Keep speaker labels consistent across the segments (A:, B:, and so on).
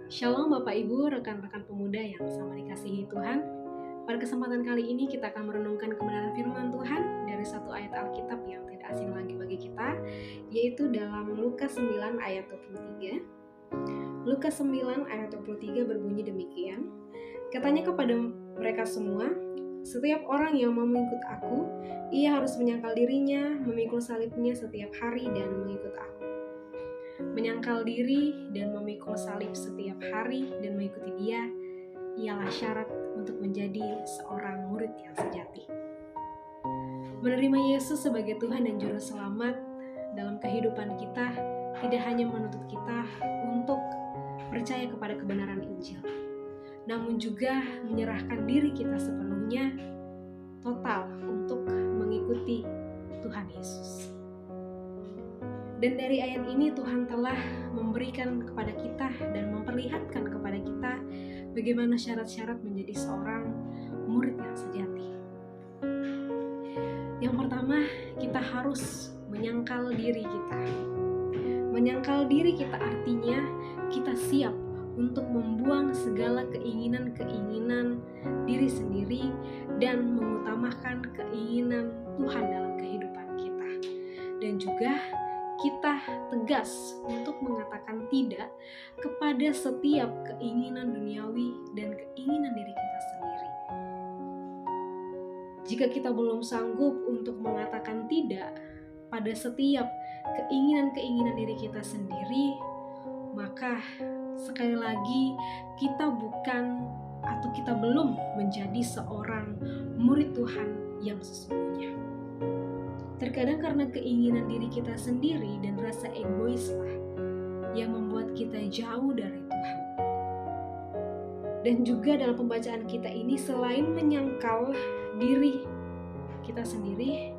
A: Shalom Bapak Ibu, rekan-rekan pemuda yang sama dikasihi Tuhan. Pada kesempatan kali ini kita akan merenungkan kebenaran firman Tuhan dari satu ayat Alkitab yang tidak asing lagi bagi kita, yaitu dalam Lukas 9 ayat 23. Lukas 9 ayat 23 berbunyi demikian. Katanya kepada mereka semua, setiap orang yang mau mengikut aku, ia harus menyangkal dirinya, memikul salibnya setiap hari dan mengikut aku. Menyangkal diri dan memikul salib setiap hari dan mengikuti dia ialah syarat untuk menjadi seorang murid yang sejati. Menerima Yesus sebagai Tuhan dan Juru Selamat dalam kehidupan kita tidak hanya menuntut kita untuk percaya kepada kebenaran Injil, namun juga menyerahkan diri kita sepenuhnya total untuk mengikuti Tuhan Yesus. Dan dari ayat ini Tuhan telah memberikan kepada kita dan memperlihatkan kepada kita bagaimana syarat-syarat menjadi seorang murid yang sejati. Yang pertama, kita harus menyangkal diri kita. Menyangkal diri kita artinya kita siap untuk membuang segala keinginan-keinginan diri sendiri dan mengutamakan keinginan Tuhan dalam kehidupan kita. Dan juga kita tegas untuk mengatakan tidak kepada setiap keinginan duniawi dan keinginan diri kita sendiri. Jika kita belum sanggup untuk mengatakan tidak pada setiap keinginan-keinginan diri kita sendiri, maka sekali lagi kita bukan atau kita belum menjadi seorang murid Tuhan yang sesungguhnya. Terkadang karena keinginan diri kita sendiri dan rasa egoislah yang membuat kita jauh dari Tuhan. Dan juga dalam pembacaan kita ini selain menyangkal diri kita sendiri,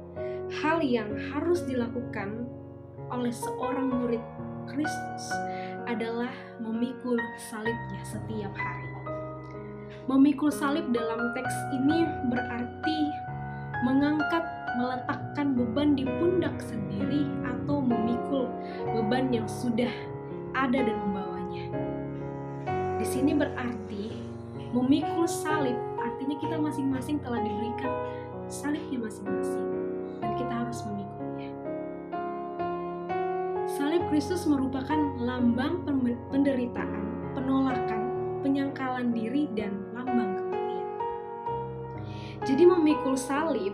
A: hal yang harus dilakukan oleh seorang murid Kristus adalah memikul salibnya setiap hari. Memikul salib dalam teks ini berarti meletakkan beban di pundak sendiri atau memikul beban yang sudah ada dan membawanya. Di sini berarti memikul salib artinya kita masing-masing telah diberikan salibnya masing-masing dan kita harus memikulnya. Salib Kristus merupakan lambang penderitaan, penolakan, penyangkalan diri dan lambang kematian. Jadi memikul salib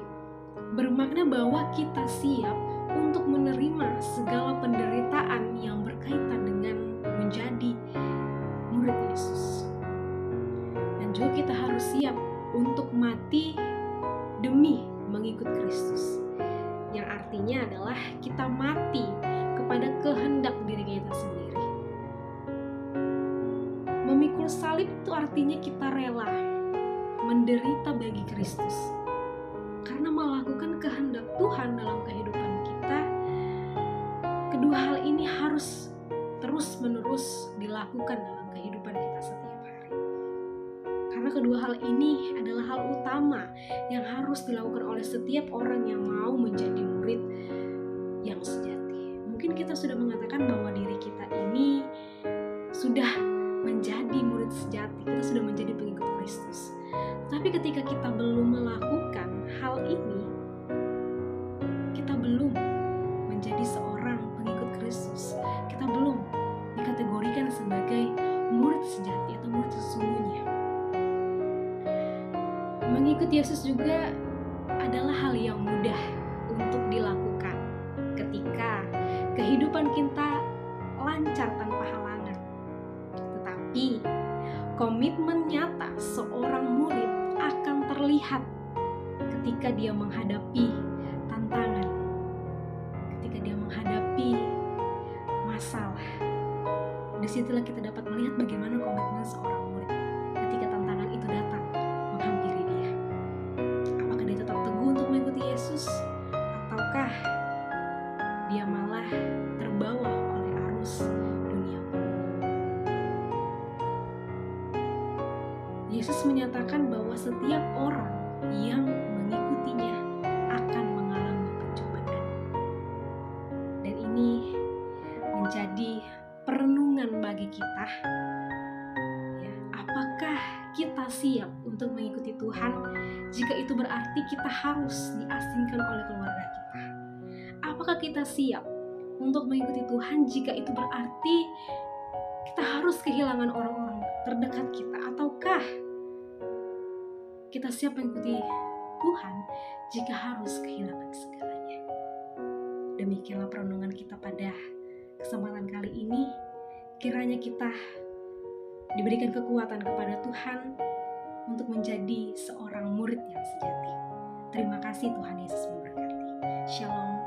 A: bermakna bahwa kita siap untuk menerima segala penderitaan yang berkaitan dengan menjadi murid Yesus. Dan juga kita harus siap untuk mati demi mengikut Kristus. Yang artinya adalah kita mati kepada kehendak diri kita sendiri. Memikul salib itu artinya kita rela menderita bagi Kristus. Karena melakukan kehendak Tuhan dalam kehidupan kita, kedua hal ini harus terus-menerus dilakukan dalam kehidupan kita setiap hari. Karena kedua hal ini adalah hal utama yang harus dilakukan oleh setiap orang yang mau menjadi murid yang sejati. Mungkin kita sudah mengatakan bahwa diri kita ini sudah menjadi murid sejati, kita sudah menjadi pengikut Kristus. Tapi ketika kita belum melakukan hal ini, kita belum menjadi seorang pengikut Kristus. Kita belum dikategorikan sebagai murid sejati atau murid sesungguhnya. Mengikut Yesus juga adalah hal yang mudah untuk dilakukan ketika kehidupan kita lancar tanpa halangan. Tetapi komitmen nyata seorang murid akan terlihat ketika dia menghadapi tantangan, ketika dia menghadapi masalah. Disitulah kita dapat melihat bagaimana komitmen seorang murid ketika tantangan itu datang menghampiri dia. Apakah dia tetap teguh untuk mengikuti Yesus, ataukah dia malah terbawa oleh arus dunia? Yesus menyatakan bahwa setiap orang yang mengikutinya akan mengalami pencobaan. Dan ini menjadi perenungan bagi kita siap untuk mengikuti Tuhan jika itu berarti kita harus diasingkan oleh keluarga kita? Apakah kita siap untuk mengikuti Tuhan jika itu berarti kita harus kehilangan orang-orang terdekat kita? Ataukah kita siap mengikuti Tuhan jika harus kehilangan segalanya? Demikianlah perenungan kita pada kesempatan kali ini. Kiranya kita diberikan kekuatan kepada Tuhan untuk menjadi seorang murid yang sejati. Terima kasih, Tuhan Yesus memberkati. Shalom.